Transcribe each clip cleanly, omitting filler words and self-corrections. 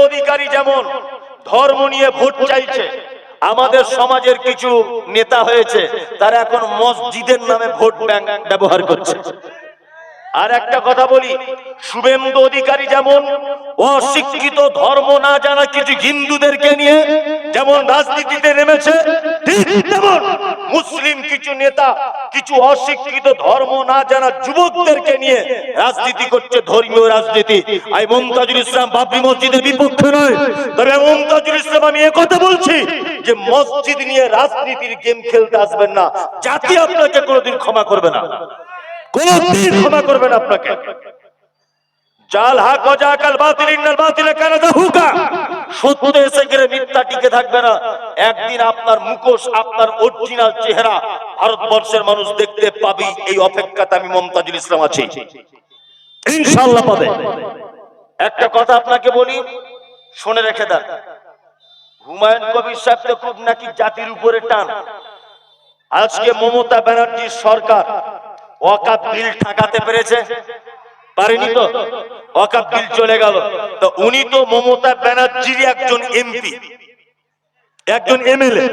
অধিকারী যেমন ধর্ম নিয়ে ভোট চাইছে, আমাদের সমাজের কিছু নেতা হয়েছে তারা এখন মসজিদের নামে ভোট ব্যাংক ব্যবহার করছে। আর একটা কথা বলি, শুভেন্দু অধিকারী যেমন অশিক্ষিত ধর্ম না জানা কিছু হিন্দুদেরকে নিয়ে যেমন রাজনীতিতে নেমেছে, ঠিক তেমন মুসলিম কিছু নেতা কিছু অশিক্ষিত ধর্ম না জানা যুবকদেরকে নিয়ে রাজনীতি করছে, ধর্মীয় রাজনীতি। আই মুমতাজুল ইসলাম বাবরি মসজিদের বিপক্ষে নয়, তবে মুমতাজুল ইসলাম আমি একথা বলছি যে মসজিদ নিয়ে রাজনীতির গেম খেলতে আসবেন না, জাতি আপনাকে কোনোদিন ক্ষমা করবে না, কোনদিন ক্ষমা করবেন আপনাকে। জাল হক ও জাকাল বাতিল ইন্নাল বাতিলা কানা যাহুকা, সত্য এসে গেলে মিথ্যা টিকে থাকবে না। একদিন আপনার মুখোশ, আপনার অরিজিনাল চেহারা ভারতবর্ষের মানুষ দেখতে পাবে, এই অপেক্ষাতে আমি মুমতাজুল ইসলাম আছি, ইনশাআল্লাহ পাবে। একটা কথা আপনাকে বলি, শুনে রেখে দেন, হুমায়ুন কবির সাহেব তো খুব নাকি জাতির উপরে টান। আজকে মমতা ব্যানার্জির সরকার ওয়াকাফ বিল ঠেকাতে পেরেছে? পারেনি তো, ওয়াকাফ বিল চলে গেল। তো উনি তো মমতা ব্যানার্জির একজন এমপি, একজন এমএলএ,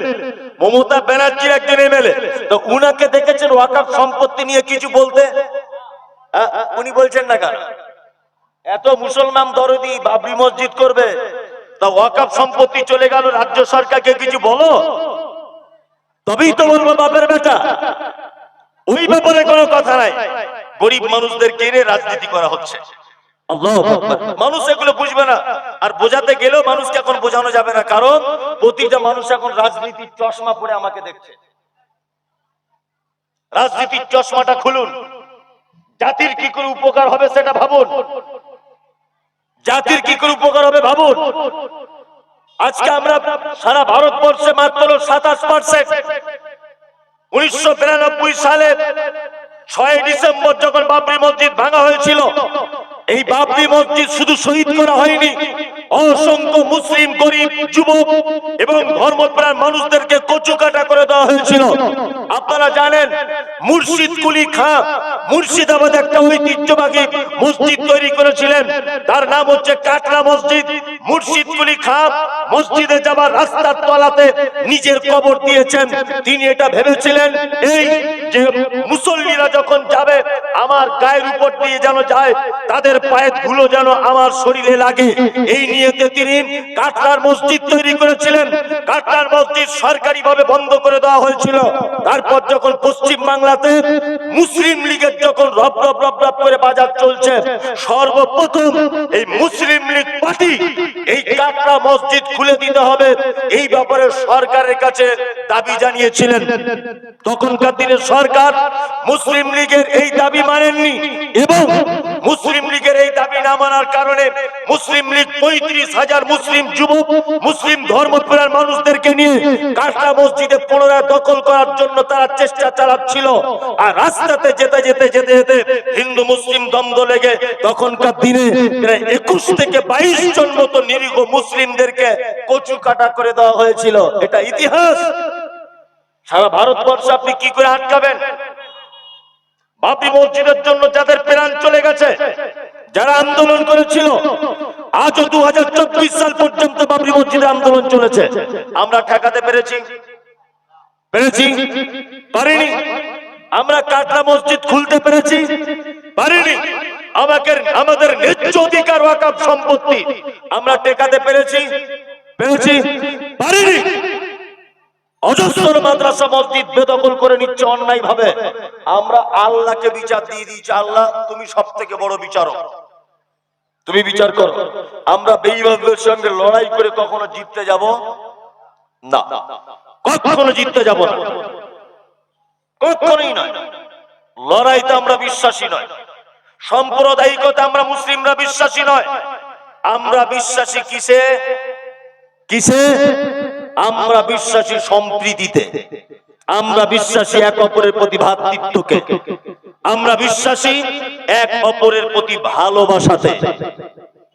মমতা ব্যানার্জির একজন এমএলএ। তো উনাকে দেখেছেন ওয়াকাফ সম্পত্তি নিয়ে কিছু বলতে? উনি বলছেন না কেন? এত মুসলমান দরদি বাবরি মসজিদ করবে, তা ওয়াকাফ সম্পত্তি চলে গেল, রাজ্য সরকারকে কিছু বলো, তবেই তো বলবো বাপের বেটা। ওই ব্যাপারে কোনো কথা নাই, গরিব মানুষদের কেড়ে রাজনীতি করা হচ্ছে। আল্লাহু আকবার। মানুষ এগুলো বুঝবে না, আর বোঝাতে গেলেও মানুষকে এখন বোঝানো যাবে না, কারণ প্রতিটা মানুষ এখন রাজনীতির চশমা পরে আমাকে দেখছে। রাজনীতির চশমাটা খুলুন, জাতির কি করে উপকার হবে সেটা ভাবুন, জাতির কি করে উপকার হবে ভাবুন। আজকে আমরা সারা ভারতবর্ষে মাত্র 27%। 1992 সালে 6 ডিসেম্বর যখন বাবরি মসজিদ ভাঙা হয়েছিল, এই বাবরি মসজিদ শুধু শহীদ করা হয়নি, অসংখ্য মুসলিম গরিব যুবক এবং ধর্মপ্রাণ মানুষদেরকে কচুকাটা করে দেওয়া হয়েছিল। আপনারা জানেন মুর্শিদ কুলি খাঁ মুর্শিদাবাদ একটা ঐতিহ্যবাহী মসজিদ তৈরি করেছিলেন, তার নাম হচ্ছে কাটরা মসজিদ। মুর্শিদ কুলি খাঁ মসজিদে যাবার রাস্তার তলাতে নিজের কবর দিয়েছেন। তিনি এটা ভেবেছিলেন এই যে মুসল্লিরা যখন যাবে আমার গায়ের উপর দিয়ে যেন যায়, তাদের পায়ের ধুলো যেন আমার শরীরে লাগে, এই নিয়েতে তিনি কাটরার মসজিদ তৈরি করেছিলেন। কাটরার মসজিদ সরকারিভাবে বন্ধ করে দেওয়া হয়েছিল। তারপর যখন পশ্চিম বাংলাতে মুসলিম লীগের যখন রব রব রব রব করে বাজার চলছে, সর্বপ্রথম এই মুসলিম লীগ পার্টি এই কাটরা মসজিদ খুলে দিতে হবে, এই ব্যাপারে সরকারের কাছে দাবি জানিয়েছিলেন। তখনকার দিনের সরকার মুসলিম লীগের এই দাবি মানেননি, এবং মুসলিম লীগের এই দাবি না মানার কারণে মুসলিম লীগ 35,000 মুসলিম যুবক, মুসলিম ধর্মপ্রাণ মানুষদেরকে নিয়ে কাটরা মসজিদে পুনরায় দখল করার জন্য তারা চেষ্টা চালাচ্ছিল। আর রাস্তাতে যেতে যেতে যেতে যেতে হিন্দু মুসলিম দ্বন্দ্ব লেগে তখনকার দিনে 21 থেকে 22 জন মতো নিরীহ মুসলিমদেরকে কচু কাটা করে দেওয়া হয়েছিল। এটা ইতিহাস। সারা ভারতবর্ষে আপনি কি করে আটকাবেন? বাবরি মসজিদের জন্য যাদের প্রাণ চলে গেছে, যারা আন্দোলন করেছিল, আজও 2024 সাল পর্যন্ত বাবরি মসজিদে আন্দোলন চলেছে। আমরা ঠেকাতে পেরেছি? পারিনি। আমরা কাটরা মসজিদ খুলতে পেরেছি? পারিনি। আমাদের ন্যায্য অধিকার ওয়াকফ সম্পত্তি আমরা টেকাতে পেরেছি? পারিনি। অজস্র মাদ্রাসা মসজিদ বেদখল করে নিচ্ছে অন্যায় ভাবে। আমরা আল্লাহকে বিচার দিয়ে দিয়েছি, আল্লাহ তুমি সব থেকে বড় বিচারক, তুমি বিচার করো। আমরা বেঈমানদের সঙ্গে লড়াই করে কখনো জিততে যাব না, কখনো জিততে যাব না, কখনোই নয়। লড়াইতে আমরা বিশ্বাসী নয়, সাম্প্রদায়িকতা আমরা মুসলিমরা বিশ্বাসী নয়। আমরা বিশ্বাসী কিসে? আমরা বিশ্বাসী সম্প্রীতিতে, আমরা বিশ্বাসী এক অপরের প্রতি ভ্রাতৃত্বকে, আমরা বিশ্বাসী এক অপরের প্রতি ভালোবাসাতে।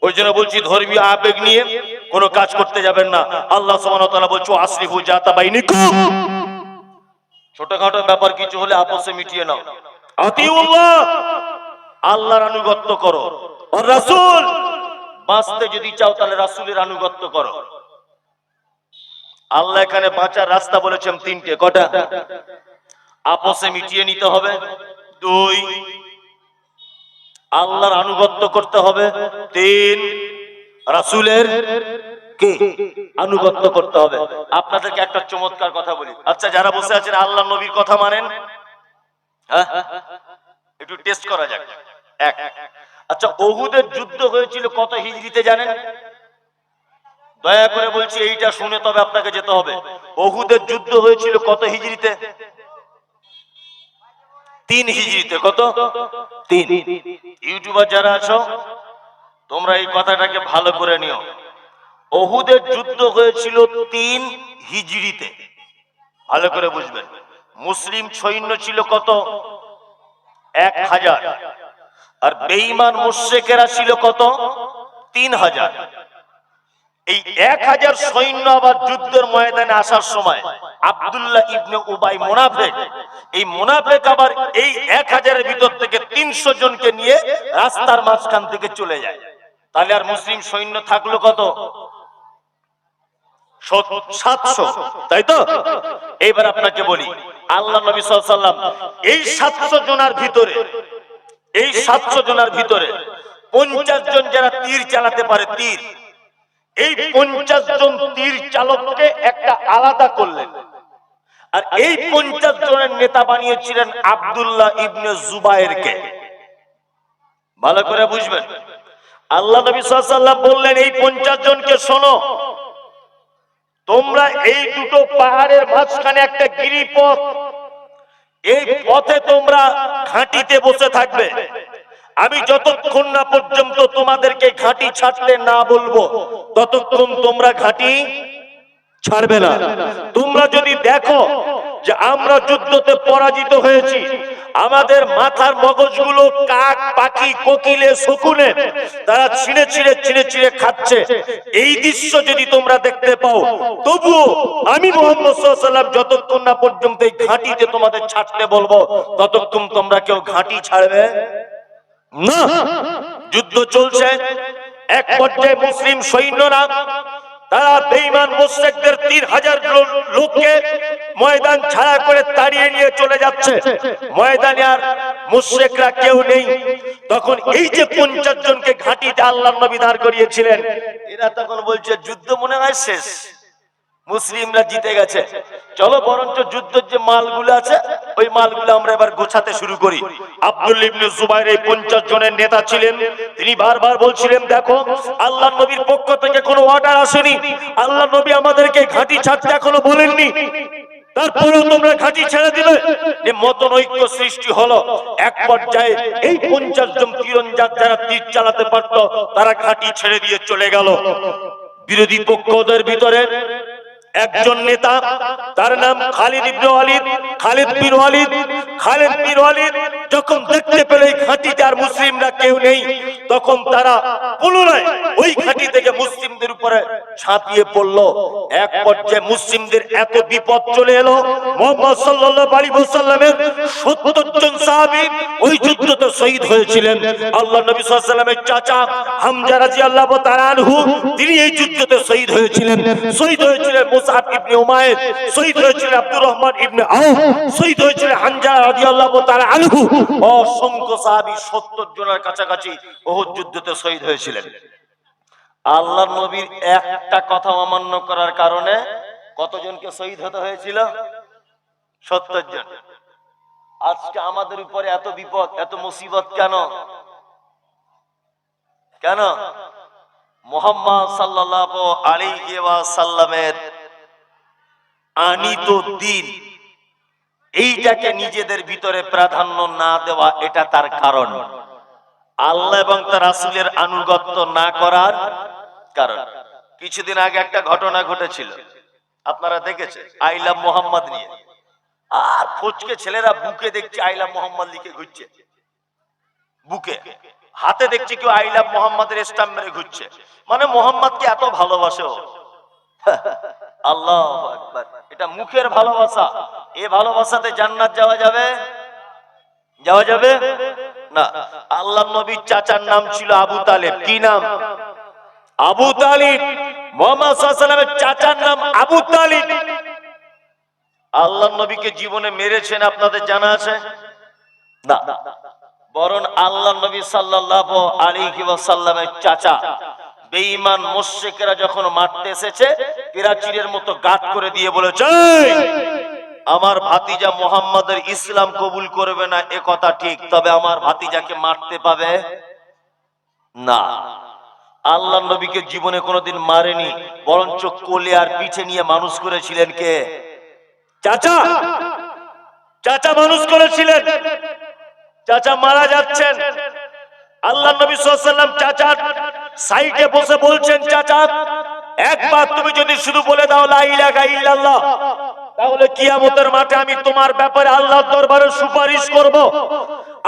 ওই জন্য বলছি ধর্মীয় আবেগ নিয়ে কোনো কাজ করতে যাবেন না। আল্লাহ সুবহানাহু ওয়া তাআলা বলছে আসলিহু যাতা বাইনিকুম, ছোটখাটো ব্যাপার কিছু হলে আপসে মিটিয়ে নাও। আতিউল্লাহ, আল্লাহর আনুগত্য করো, আর রাসূল বাঁচতে যদি চাও তাহলে রাসূলের আনুগত্য করো। আল্লাহ এখানে বাঁচার রাস্তা বলেছেন তিনটে। কটা? আপসে মিটিয়ে নিতে হবে। 2, আল্লাহর আনুগত্য করতে হবে। 3, রাসূলের কি আনুগত্য করতে হবে। আপনাদেরকে একটা চমৎকার কথা বলি। আচ্ছা, যারা বসে আছেন আল্লাহ নবীর কথা মানেন? হ্যাঁ, একটু টেস্ট করা যাক। এক, আচ্ছা, উহুদের যুদ্ধ হয়েছিল কত হিজরিতে জানেন? দয়া করে বলছি, এইটা শুনে তবে আপনাকে যেতে হবে। উহুদের যুদ্ধ হয়েছিল কত হিজরিতে? 3 হিজরিতে। কত? 3। ইউটিউবার যারা আছো তোমরা এই কথাটাকে ভালো করে নিও। উহুদের যুদ্ধ হয়েছিল 3 হিজরিতে। ভালো করে বুঝবেন। মুসলিম সৈন্য ছিল কত? 1000। আর বেঈমান মুশরিকেরা ছিল কত? 3000। এই 1000 সৈন্য আবার যুদ্ধের ময়দানে আসার সময় আব্দুল্লাহ ইবনে উবাই মুনাফিক, এই মুনাফিক আবার এই 1000 এর ভিতর থেকে 300 জনকে নিয়ে রাস্তার মাঝখান থেকে চলে যায়। তাহলে আর মুসলিম সৈন্য থাকলো কত? 700, তাই তো? এইবার আপনাকে বলি, আল্লাহ নবী সাল্লাল্লাহু আলাইহি ওয়াসাল্লাম এই 700 জনের ভিতরে, এই 700 জনের ভিতরে 50 জন যারা তীর চালাতে পারে, তীর, এই 50 জন তীর চালককে একটা আলাদা করলেন। আর এই 50 জনের নেতা বানিয়েছিলেন আব্দুল্লাহ ইবনে জুবায়েরকে। ভালো করে বুঝবেন। আল্লাহ নবী সাল্লাল্লাহু আলাইহি ওয়াসাল্লাম বললেন, এই 50 জনকে শোনো, তোমরা এই দুটো পাহাড়ের মাঝখানে একটা গিরিপথ, এই পথে তোমরা ঘাঁটিতে বসে থাকবে। আমি যতক্ষণ না পর্যন্ত তোমাদেরকে ঘাঁটি ছাড়তে না বলবো ততক্ষণ তোমরা ঘাঁটি ছাড়বে না। তোমরা যদি দেখো যে আমরা যুদ্ধতে পরাজিত হয়েছি, আমাদের মাথার মগজগুলো কাক, পাখি, কোকিলে, শকুনে তারা ছিঁড়ে ছিঁড়ে ছিঁড়ে ছিঁড়ে খাচ্ছে, এই দৃশ্য যদি তোমরা দেখতে পাও, তবুও আমি মুহাম্মদ সাল্লাল্লাহু আলাইহি ওয়াসাল্লাম যতক্ষণ না পর্যন্ত এই ঘাঁটিতে তোমাদের ছাড়তে বলবো ততক্ষণ তোমরা কেউ ঘাঁটি ছাড়বে না। যুদ্ধ চলছে। এক পর্যায়ে মুসলিম সৈন্যরা তারা বেঈমান মুশরিকদের 3000 লোককে ময়দান ছাড়া করে তাড়িয়ে নিয়ে চলে যাচ্ছে। ময়দানে আর মুশরিকরা কেউ নেই। তখন এই যে 50 জনকে ঘাঁটিতে আল্লাহর নবী দাঁড় করিয়েছিলেন, এরা তখন বলছে যুদ্ধ মনে হয় শেষ, মুসলিমরা জিতে গেছে, চলো বরঞ্চ যুদ্ধের যে মালগুলো আছে ওই মালগুলো আমরা এবার গোছাতে শুরু করি। আব্দুল্লাহ ইবনে জুবায়ের এই 50 জনের নেতা ছিলেন। তিনি বারবার বলছিলেন, দেখো আল্লাহর নবীর পক্ষ থেকে কোনো অর্ডার আসেনি, আল্লাহর নবী আমাদেরকে ঘাঁটি ছাড়তে এখনো বলেননি, তারপরেও তোমরা ঘাঁটি ছেড়ে দিলে। মতনৈক্য সৃষ্টি হলো। এক পর্যায়ে এই 50 জন তীরন্দাজ যারা তীর চালাতে পারত তারা ঘাঁটি ছেড়ে দিয়ে চলে গেল। বিরোধী পক্ষদের ভিতরে একজন নেতা, তার নাম খালিদ ইবনে ওয়ালিদ। খালিদ বিন ওয়ালিদ, খালিদ বিন ওয়ালিদ যখন দেখতে পেল এই ঘাঁটিতে আর মুসলিমরা কেউ নেই, তখন তারা পুনরায় ওই ঘাঁটি থেকে মুসলিমদের উপরে ঝাঁপিয়ে পড়লো। এক পর্যায়ে মুসলিমদের এত বিপদ চলে এলো, মুহাম্মদ সাল্লাল্লাহু আলাইহি ওয়াসাল্লামের 70 জন সাহাবী ওই যুদ্ধতে শহীদ হয়েছিলেন। আল্লাহ নবী সাল্লাল্লাহু আলাইহি ওয়াসাল্লামের চাচা হামজা রাদিয়াল্লাহু তাআলা আনহু, তিনি এই যুদ্ধতে শহীদ হয়েছিলেন। শহীদ হয়েছিলেন মুসআব ইবনে উমাইর, শহীদ হয়েছিলেন আব্দুর রহমান ইবনে আউফ, শহীদ হয়েছিলেন হামজা রাদিয়াল্লাহু তাআলা আনহু। অসংখ্য সাহাবী 70 জনের কাছাকাছি উহুদ যুদ্ধতে শহীদ হয়েছিলেন। আল্লাহর নবীর একটা কথা অমান্য করার কারণে কতজনকে শহীদ হতে হয়েছিল? 70 জন। আজকে আমাদের উপরে এত বিপদ, এত মুসিবত কেন? কেন? মুহাম্মদ সাল্লাল্লাহু আলাইহি ওয়াসাল্লামের আনিত দ্বীন, এইটাকে নিজেদের ভিতরে প্রাধান্য না দেওয়া, এটা তার কারণ। আল্লাহ এবং তার রাসূলের আনুগত্য না করার কারণ। কিছুদিন আগে একটা ঘটনা ঘটেছিল, আপনারা দেখেছেন, আই লাভ মোহাম্মদ নিয়ে। আর ফচকে ছেলেরা বুকে দেখছি আই লাভ মোহাম্মদ লিখে ঘুরছে, বুকে। হাতে দেখছি কেউ আই লাভ মোহাম্মদের স্ট্যাম্প মেরে ঘুরছে, মানে মোহাম্মদকে এত ভালোবাসে। আল্লাহু আকবার। এটা মুখের ভালোবাসা। এই ভালোবাসাতে জান্নাত যাওয়া যাবে? যাওয়া যাবে না। আল্লাহর নবীর চাচার নাম ছিল আবু তালেব। কি নাম? আবু তালিব, মুহাম্মদ সাল্লাল্লাহু আলাইহি ওয়াসাল্লামের চাচার নাম আবু তালিব। আল্লাহর নবীকে জীবনে মেরেছেন আপনাদের জানা আছে না? বরং আল্লাহর নবী সাল্লাল্লাহু আলাইহি ওয়াসাল্লামের চাচা বেঈমান মুশরিকরা যখন মারতে এসেছে, প্রাচীরের মতো গাঁট করে দিয়ে বলেছে, আমার ভাতিজা মুহাম্মাদের ইসলাম কবুল করবে না এ কথা ঠিক, তবে আমার ভাতিজাকে মারতে পাবে না। আল্লাহর নবীকে জীবনে কোনোদিন মারেনি, বরঞ্চ কোলে আর পিঠে নিয়ে মানুষ করেছিলেন কে? চাচা। চাচা মানুষ করেছিলেন। চাচা মারা যাচ্ছেন, আল্লাহর নবী সাল্লাল্লাহু আলাইহি ওয়াসাল্লাম চাচার সাইডে বসে বলছেন, চাচা একবার তুমি যদি শুধু বলে দাও লা ইলাহা ইল্লাল্লাহ, তাহলে কিয়ামতের মাঠে আমি তোমার ব্যাপারে আল্লাহর দরবারে সুপারিশ করব।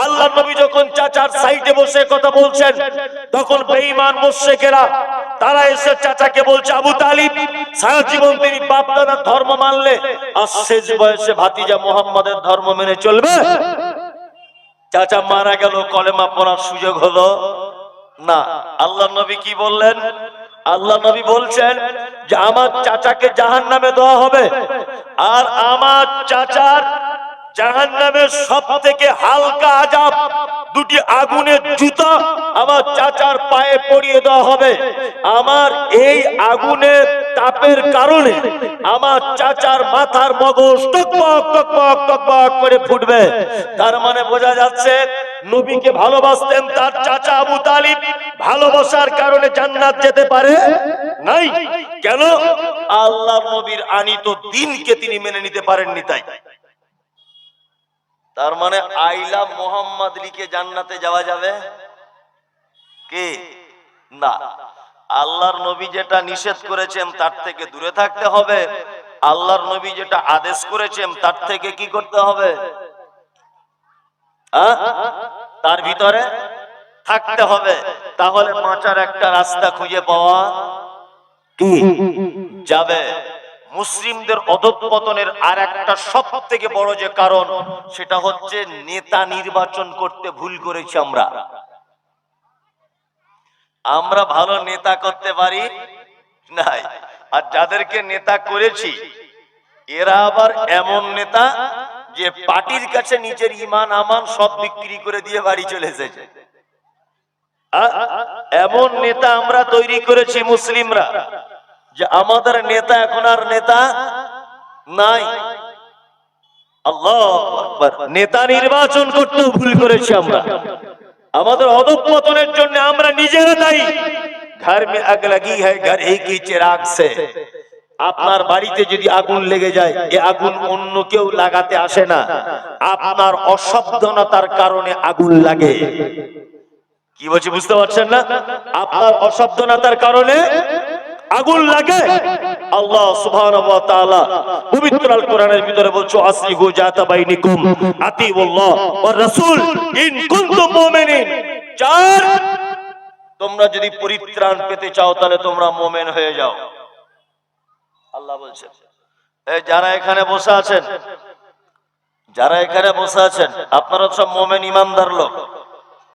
আল্লাহর নবী যখন চাচার সাইডে বসে কথা বলছেন, তখন বেঈমান মুশরিকেরা তারা এসে চাচাকে বলছে, আবু তালিব সারা জীবন তিনি বাপ দাদার ধর্ম মানলে, আর শেষ বয়সে ভাতিজা মুহাম্মাদের ধর্ম মেনে চলবে? চাচা মারা গেল, কলেমা পড়ার সুযোগ হলো না। আল্লাহর নবী কি বললেন? আল্লাহর নবী বলছেন যে আমার চাচাকে জাহান্নামে দেওয়া হবে, আর আমার চাচার জাহান্নামের সবথেকে হালকা আযাব দুটি আগুনের জুতা আমার চাচার পায়ে পরিয়ে দেওয়া হবে। আমার এই আগুনের তাপের কারণে আমার চাচার মাথার মগজ টকবক টকবক টকবক করে ফুটবে। তার মানে বোঝা যাচ্ছে নবীকে ভালোবাসতেন তার চাচা আবু তালিব, ভালোবাসার কারণে জান্নাত যেতে পারে নাই। কেন? আল্লাহর নবীর আনিত দ্বীনকে তিনি মেনে নিতে পারেননি তাই। তার মানে আইলা মোহাম্মদ লিখে জান্নাতে যাওয়া যাবে কি না? আল্লাহর নবী যেটা নিষেধ করেছেন তার থেকে দূরে থাকতে হবে, আল্লাহর নবী যেটা আদেশ করেছেন তার থেকে কি করতে হবে? তার ভিতরে থাকতে হবে। তাহলে বাঁচার একটা রাস্তা খুঁজে পাওয়া কি যাবে। মুসলিমদের অধঃপতনের আর একটা সব থেকে বড় যে কারণ, সেটা হচ্ছে নেতা নির্বাচন করতে ভুল করেছি আমরা। আমরা ভালো নেতা করতে পারি নাই, আর যাদেরকে নেতা করেছি এরা আবার এমন নেতা যে পার্টির কাছে নিজের ঈমান আমান সব বিক্রি করে দিয়ে বাড়ি চলে এসেছে। এমন নেতা আমরা তৈরি করেছি মুসলিমরা যে আমাদের নেতা এখন আর নেতা নাই। আল্লাহু আকবার। নেতা নির্বাচন করতে ভুল করেছি আমরা। আমাদের অধঃপতনের জন্য আমরা নিজেরা দায়ী। ঘর মে আগ লাগি হ্যায় ঘর এক হি চিরাগ সে। আপনার বাড়িতে যদি আগুন লেগে যায়, এই আগুন অন্য কেউ লাগাতে আসে না, আপনার অসাবধানতার কারণে আগুন লাগে। কি বলছি বুঝতে পারছেন না? আপনার অসাবধানতার কারণে আগুন লাগে। আল্লাহ সুবহানাহু ওয়া তাআলা পবিত্র আল কোরআনের ভিতরে বলছো, আসলিহু জাতা বাইনিকুম আতিউল্লাহ ওয়ার রাসূল ইন কুনতুম মুমিনিন। চার, তোমরা যদি পরিত্রাণ পেতে চাও তাহলে তোমরা মুমিন হয়ে যাও। আল্লাহ বলছেন, এই যারা এখানে বসে আছেন, যারা এখানে বসে আছেন আপনারা সব মুমিন ইমানদার লোক।